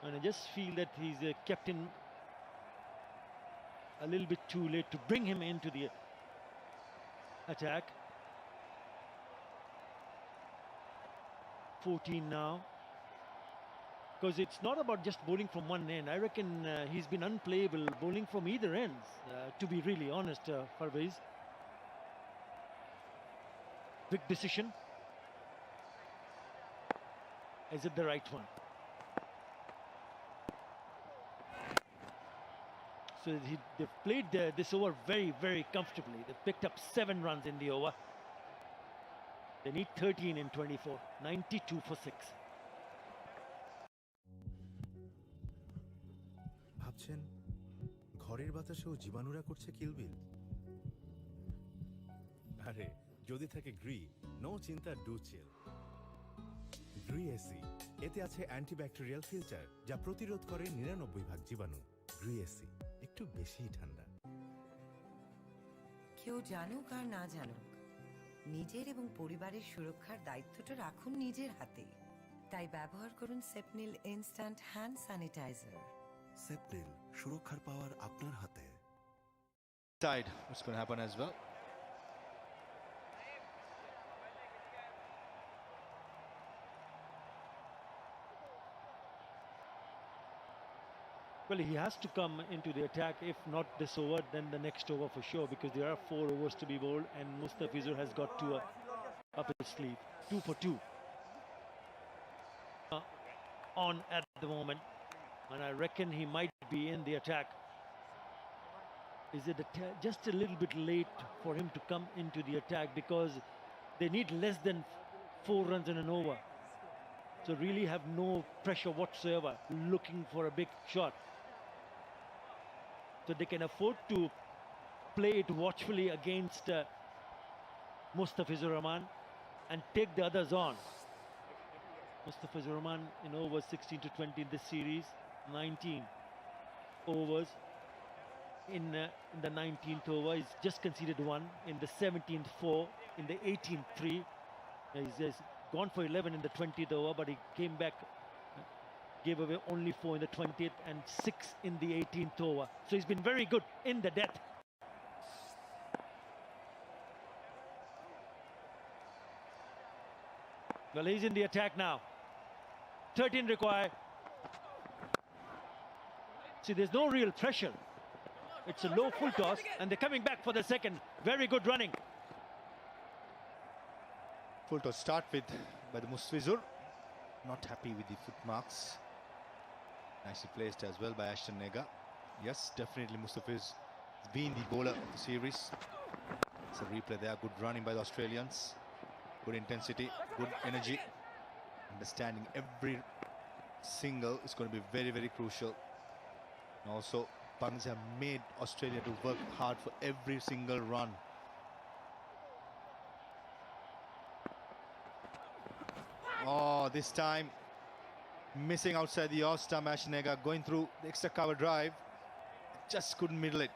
And I just feel that he's kept in a little bit too late to bring him into the attack. 14 now. Because it's not about just bowling from one end. I reckon he's been unplayable bowling from either ends, to be really honest, Parvez. Big decision. Is it the right one? So they've played this over very comfortably. They've picked up 7 runs in the over. They need 13 in 24. 92 for 6. ভাবছেন ঘরের বাতাসেও জীবাণুরা করছে কিলবিল? আরে যদি থাকে Gree, no চিন্তা, do chill. Gree AC, এতে আছে antibacterial filter যা প্রতিরোধ করে 99% জীবাণু। গ্রি এসি একটু বেশিই ঠান্ডা। কেউ জানুক আর না জানুক, নিজের এবং পরিবারের সুরক্ষার দায়িত্বটা রাখুন নিজের হাতে। তাই ব্যবহার করুন সেপনিল ইনস্ট্যান্ট হ্যান্ড স্যানিটাইজার। সেপনিল, সুরক্ষার পাওয়ার আপনার হাতে। Side, what's going to happen as well? Well, he has to come into the attack. If not this over, then the next over for sure, because there are 4 overs to be bowled, and Mustafizur has got 2 up his sleeve. 2 for 2 on at the moment, and I reckon he might be in the attack. Is it just a little bit late for him to come into the attack, because they need less than 4 runs in an over, so really have no pressure whatsoever, looking for a big shot. So So they can afford to play it watchfully against Mustafizur Rahman and take the others on. Mustafizur Rahman in overs 16 to 20 in this series, 19 overs. In the 19th over, he's just conceded one. In the 17th, 4. In the 18th, 3. He's gone for 11 in the 20th over, but he came back, gave away only 4 in the 20th and 6 in the 18th over. So he's been very good in the death. Well, he's in the attack now. 13 required. See, there's no real pressure. It's a low full toss, and they're coming back for the second. Very good running. Full toss start with by the Mustafizur. Not happy with the foot marks. Nicely placed as well by Ashton Nega. Yes, definitely Mustafiz has been the bowler of the series. It's a replay there. Good running by the Australians. Good intensity, good energy. Understanding every single is going to be very, very crucial. And also, Bangladesh have made Australia to work hard for every single run. Oh, this time missing outside the off stump. Ashanega going through the extra cover drive, just couldn't middle it.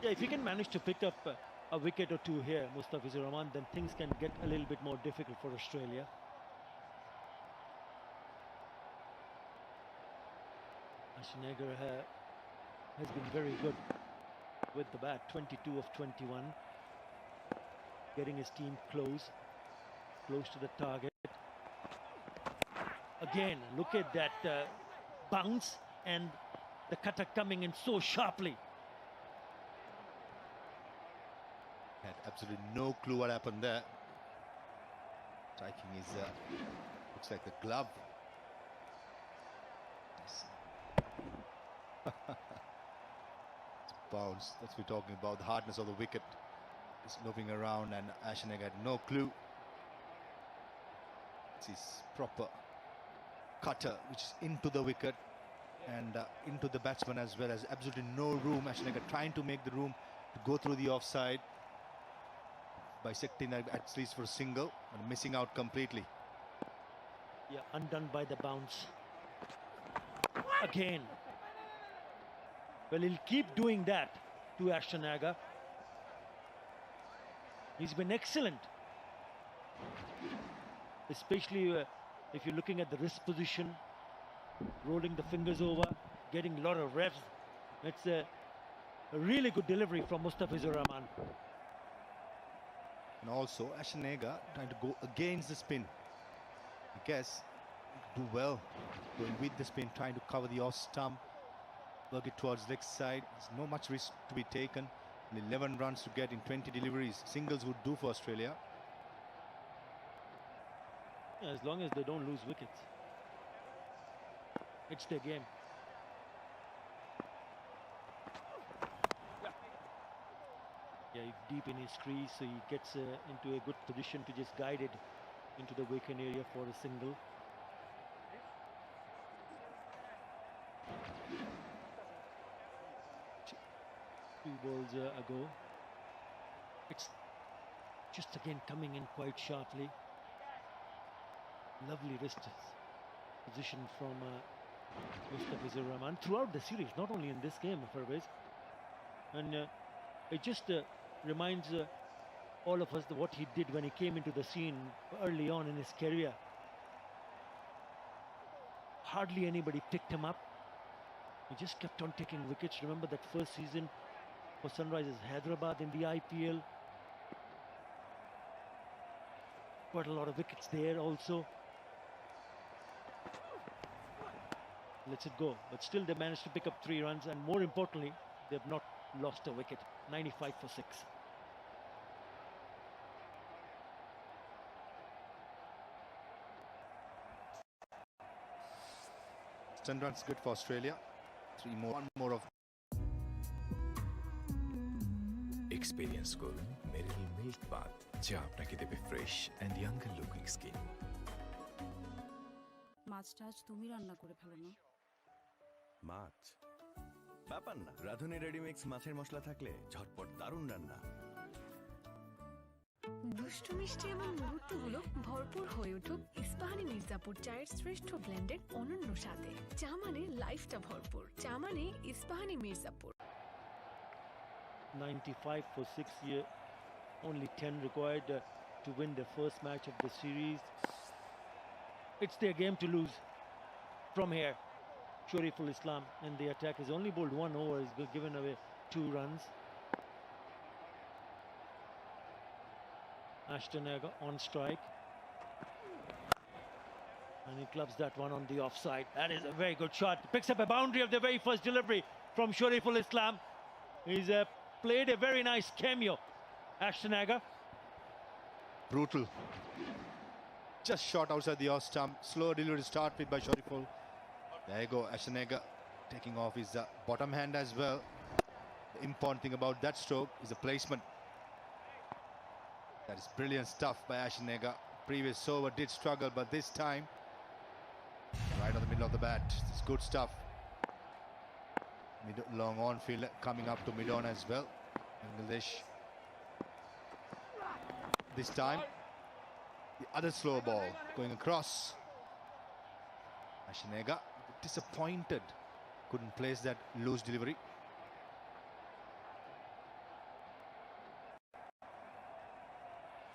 Yeah, if you can manage to pick up a wicket or two here, Mustafizur Rahman, then things can get a little bit more difficult for Australia. Ashanega has been very good with the bat, 22 of 21, getting his team close to the target. Again, look at that bounce and the cutter coming in so sharply. Had absolutely no clue what happened there. Striking is looks like the glove. It's bounce. That's what we're talking about. The hardness of the wicket. Just moving around, and Ashanega had no clue. It's his proper cutter, which is into the wicket and into the batsman as well. As absolutely no room. Ashanega trying to make the room to go through the offside, bisecting that at least for a single, and missing out completely. Yeah, undone by the bounce. Again. Well, he'll keep doing that to Ashanega. He's been excellent. Especially if you're looking at the wrist position, rolling the fingers over, getting a lot of revs. It's a really good delivery from Mustafizur Rahman. And also Ashanega trying to go against the spin. I guess do well going with the spin, trying to cover the off stump, work it towards leg side. There's no much risk to be taken. And 11 runs to get in 20 deliveries. Singles would do for Australia. Yeah, as long as they don't lose wickets. It's their game. Yeah, deep in his crease, so he gets into a good position to just guide it into the wicket area for a single. Two balls ago. It's just again coming in quite sharply. Lovely wrist position from Mustafizur Rahman throughout the series, not only in this game, Farvez. And it just reminds all of us what he did when he came into the scene early on in his career. Hardly anybody picked him up. He just kept on taking wickets. Remember that first season for Sunrisers Hyderabad in the IPL. Quite a lot of wickets there also. Lets it go, but still they managed to pick up 3 runs, and more importantly, they've not lost a wicket. 95 for 6. 10 runs good for Australia. 3 more, 1 more of. Experience করুন মেরিল milk bath, যা আপনাকে দেবে fresh and younger looking skin. মাছটা আজ তুমি রান্না করে ফেলো না। মাছ? ব্যাপার না, রাঁধুনি রেডিমিক্স মাছের মশলা থাকলে ঝটপট দারুণ রান্না। দুষ্টু মিষ্টি এবং মুহূর্তগুলো ভরপুর হয়ে উঠুক ইস্পাহানি মির্জাপুর চায়ের শ্রেষ্ঠ ব্লেন্ডের অনন্য স্বাদে। চা মানে লাইফটা ভরপুর, চা মানে Ispahani Mirzapur. 95 for 6 year, only 10 required to win the first match of the series. It's their game to lose from here. Shariful Islam in the attack has only bowled 1 over, he's given away 2 runs. Ashton Agar on strike, and he clubs that one on the offside. That is a very good shot. Picks up a boundary of the very first delivery from Shariful Islam. He's played a very nice cameo, Ashton Agar. Brutal. Just shot outside the off stump. Slow delivery to start with by Shariful. There you go, Ashton Agar taking off his bottom hand as well. The important thing about that stroke is the placement. That is brilliant stuff by Ashton Agar. Previous over did struggle, but this time, right on the middle of the bat. It's good stuff. Long on field coming up to mid-on as well. Bangladesh. This time, the other slow ball going across. Ashton Agar disappointed. Couldn't place that loose delivery.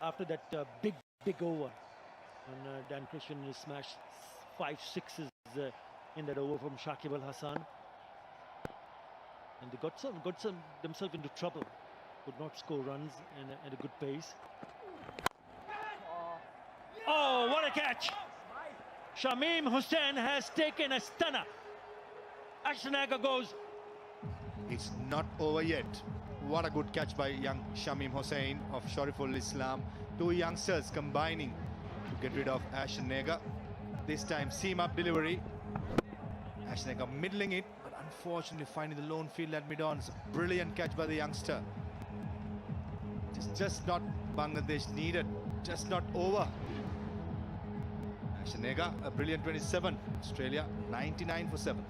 After that big over, and Dan Christian smashed 5 sixes in that over from Shakib Al Hasan, and they got themselves into trouble. Could not score runs at a good pace. Oh, what a catch! Shamim Hussain has taken a stunner. Ashton Agar goes. It's not over yet. What a good catch by young Shamim Hussain of Shariful Islam. 2 youngsters combining to get rid of Ashton Agar. This time seam up delivery. Ashton Agar middling it, but unfortunately finding the lone field at mid-on. It's a brilliant catch by the youngster. It's just not Bangladesh needed. Just not over. Ashton Agar, a brilliant 27. Australia 99 for 7.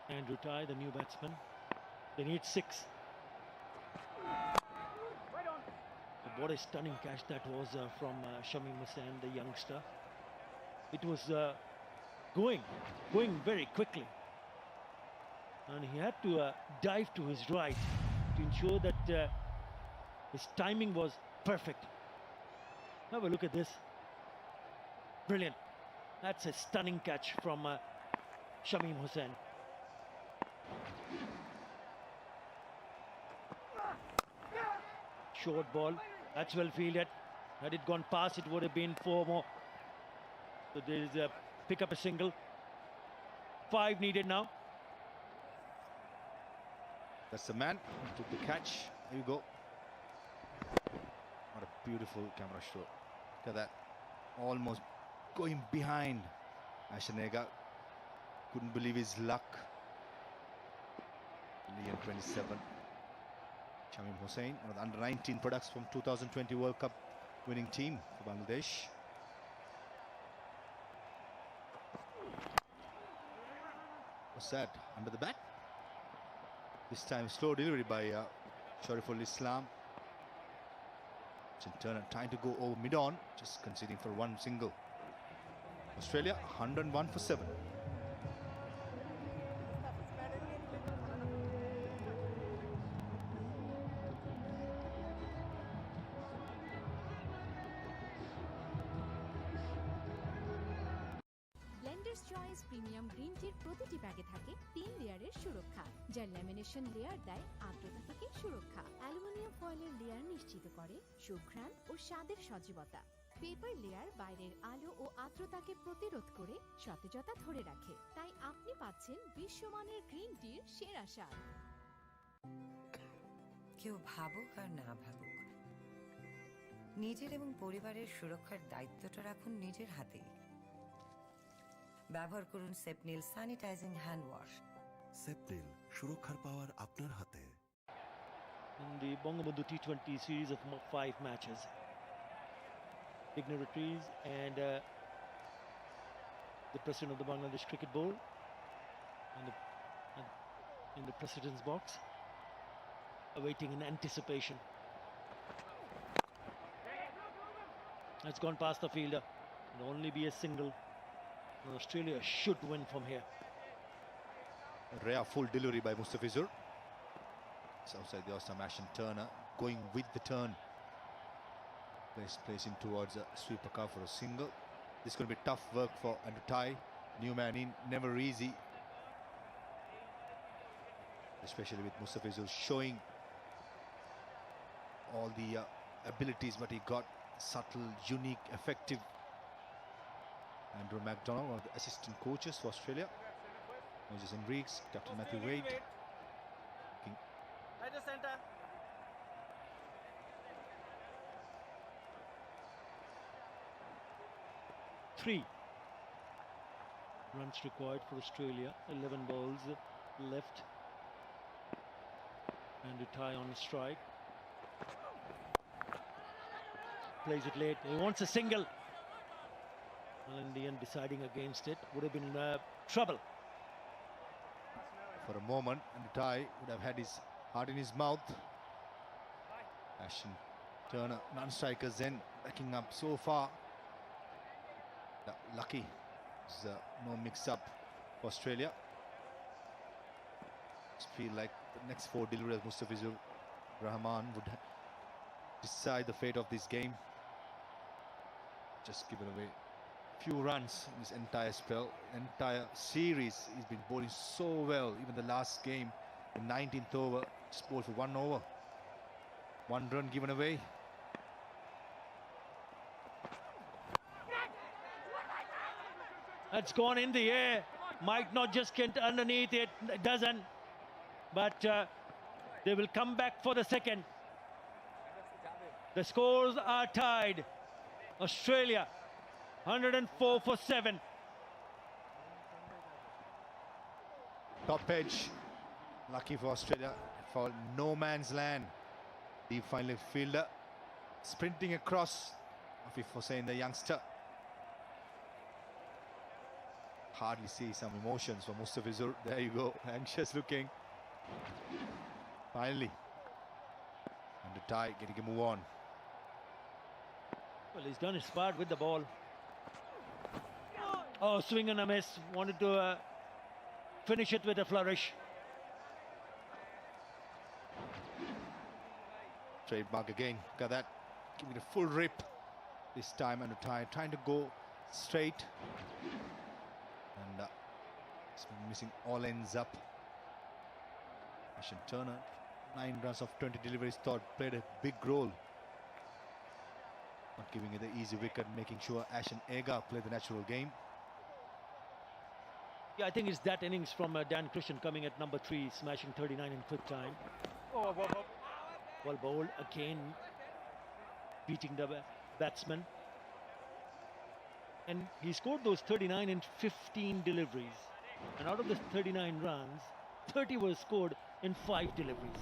Andrew Tye, the new batsman. They need 6. What a stunning catch that was from Shamim Hussain, the youngster. It was going very quickly, and he had to dive to his right to ensure that his timing was perfect. Have a look at this. Brilliant. That's a stunning catch from Shamim Hussain. Short ball, that's well fielded. Had it gone past, it would have been 4 more. So there is a pick up a single. 5 needed now. That's the man who took the catch. There you go. What a beautiful camera stroke. Look at that. Almost going behind. Ashton Agar couldn't believe his luck. Leon 27. Shamim Hussain, one of the under-19 products from 2020 World Cup winning team for Bangladesh. What's that? Under the bat? This time slow delivery by Shariful Islam. Turner trying to go over mid-on, just conceding for 1 single. Australia 101 for 7. Premium green টির প্রতিটি ব্যাগে থাকে 3 লেয়ারের সুরক্ষা, যার lamination layer দেয় আর্দ্রতা থেকে সুরক্ষা। অ্যালুমিনিয়াম ফয়েলের লেয়ার নিশ্চিত করে সুঘ্রাণ ও স্বাদের সজীবতা। পেপার লেয়ার বাইরের আলো ও আর্দ্রতাকে প্রতিরোধ করে সতেজতা ধরে রাখে, তাই আপনি পাচ্ছেন বিশ্বমানের গ্রিন টির সেরা স্বাদ। কেউ ভাবুক আর না ভাবুক, নিজের এবং পরিবারের সুরক্ষার দায়িত্বটা রাখুন নিজের হাতেই। ব্যবহার করুন সেপনিল স্যানিটাইজিং হ্যান্ড ওয়াশ। সেপনিল, সুরক্ষার পাওয়ার আপনার হাতে। In the Bangabandhu T20 series of 5 matches, dignitaries and the president of the Bangladesh Cricket Board and in the president's box, awaiting in anticipation. It's gone past the fielder. It'll only be a single. Australia should win from here. Rare full delivery by Mustafizur. It's outside the Osam. Ashton Turner going with the turn. Placing towards a sweeper car for a single. This is going to be tough work for Andutai. New man in, never easy. Especially with Mustafizur showing all the abilities what he got. Subtle, unique, effective. Andrew McDonald, one of the assistant coaches for Australia. Moses Enriques, Captain Matthew Wade. Three runs required for Australia. 11 balls left. And to tie on strike. Plays it late. He wants a single. Well, in the end, deciding against it would have been trouble. For a moment, Andutai would have had his heart in his mouth. Ashton Turner, non-strikers then backing up so far. Lucky. There's no mix-up for Australia. Just feel like the next 4 deliveries, Mustafizur Rahman would decide the fate of this game. Just given away few runs in this entire spell, entire series. He's been bowling so well. Even the last game, the 19th over, just bowled for 1 over. 1 run given away. That's gone in the air. Might not just get underneath it. It doesn't. But they will come back for the second. The scores are tied. Australia 104 for 7. Top edge. Lucky for Australia. For no man's land. Deep fine left fielder. Sprinting across. Afif Hussain, the youngster. Hardly see some emotions from Mustafizur. There you go. Anxious looking. Finally. And the tie getting a move on. Well, he's done his part with the ball. Oh, swing and a miss. Wanted to finish it with a flourish. Trademark again. Look at that. Giving it a full rip. This time and trying to go straight. And missing all ends up. Ashton Turner, 9 runs of 20 deliveries, thought played a big role. Not giving it the easy wicket, making sure Ashton Agar played the natural game. Yeah, I think it's that innings from Dan Christian coming at number 3, smashing 39 in quick time. Well bowled again, beating the batsman. And he scored those 39 in 15 deliveries. And out of the 39 runs, 30 were scored in 5 deliveries.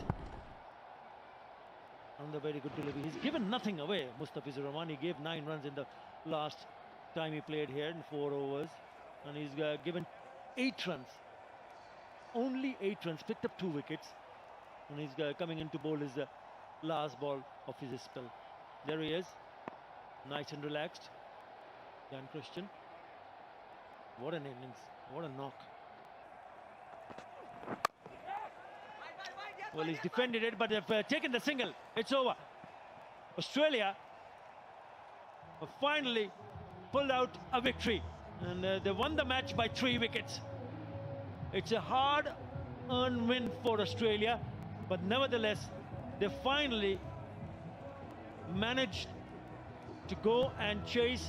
And a very good delivery. He's given nothing away, Mustafizur Rahman. He gave 9 runs in the last time he played here in 4 overs. And he's given 8 runs. Only 8 runs, picked up 2 wickets. And he's coming in to bowl his last ball of his spell. There he is. Nice and relaxed. Dan Christian. What an innings. What a knock. Well, he's defended it, but they've taken the single. It's over. Australia have finally pulled out a victory. And they won the match by 3 wickets. It's a hard-earned win for Australia, but nevertheless, they finally managed to go and chase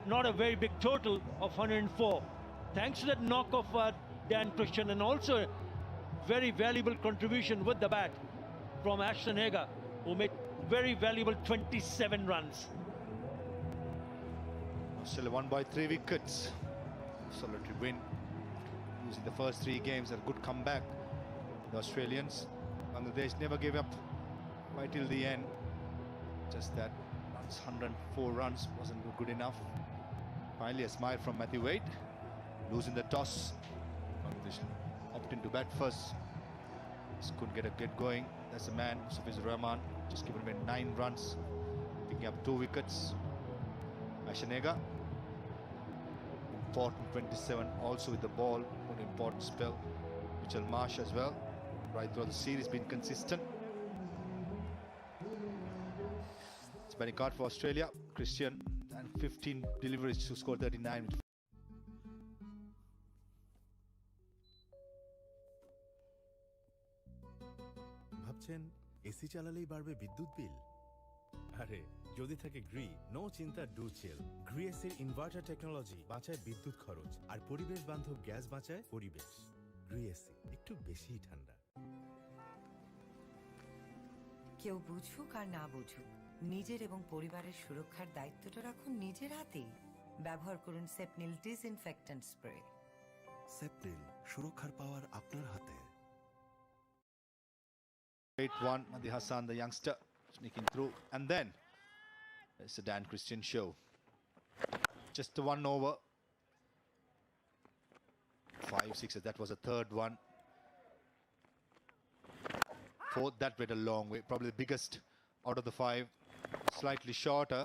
not a very big total of 104. Thanks to that knock of Dan Christian, and also a very valuable contribution with the bat from Ashton Hager, who made very valuable 27 runs. Australia won by 3 wickets. Solitary win. Losing the first 3 games, a good comeback. The Australians, Bangladesh never gave up right till the end. Just that 104 runs wasn't good enough. Finally, a smile from Matthew Wade. Losing the toss. Bangladesh opting to bat first. Just couldn't get going. That's the man, Mustafiz Rahman. Just given away 9 runs. Picking up 2 wickets. Ashanega. Important 27 also with the ball. An important spell. Mitchell Marsh as well. Right through the series, been consistent. It's batting card for Australia. Christian and 15 deliveries to score 39. ভাবছেন AC চালালেই বাড়বে বিদ্যুৎ বিল? আরে যদি থাকে Gree, no চিন্তা, do chill. গ্রিএসির inverter technology বাঁচায় বিদ্যুৎ খরচ আর পরিবেশ বান্ধব গ্যাস বাঁচায় পরিবেশ। গ্রিএসি একটু বেশিই ঠান্ডা। কেউ বুঝুক আর না বুঝুক, নিজের এবং পরিবারের সুরক্ষার দায়িত্বটা রাখুন নিজের হাতেই। ব্যবহার করুন সেপনিল ডিসইনফেক্ট্যান্ট স্প্রে। সেপনিল, সুরক্ষার পাওয়ার আপনার হাতে। Great one, Mehdi Hassan, the youngster, sneaking through. And then, it's the Dan Christian show. Just the 1 over. 5 sixes, that was a third one. 4th, that went a long way. Probably the biggest out of the 5. Slightly shorter.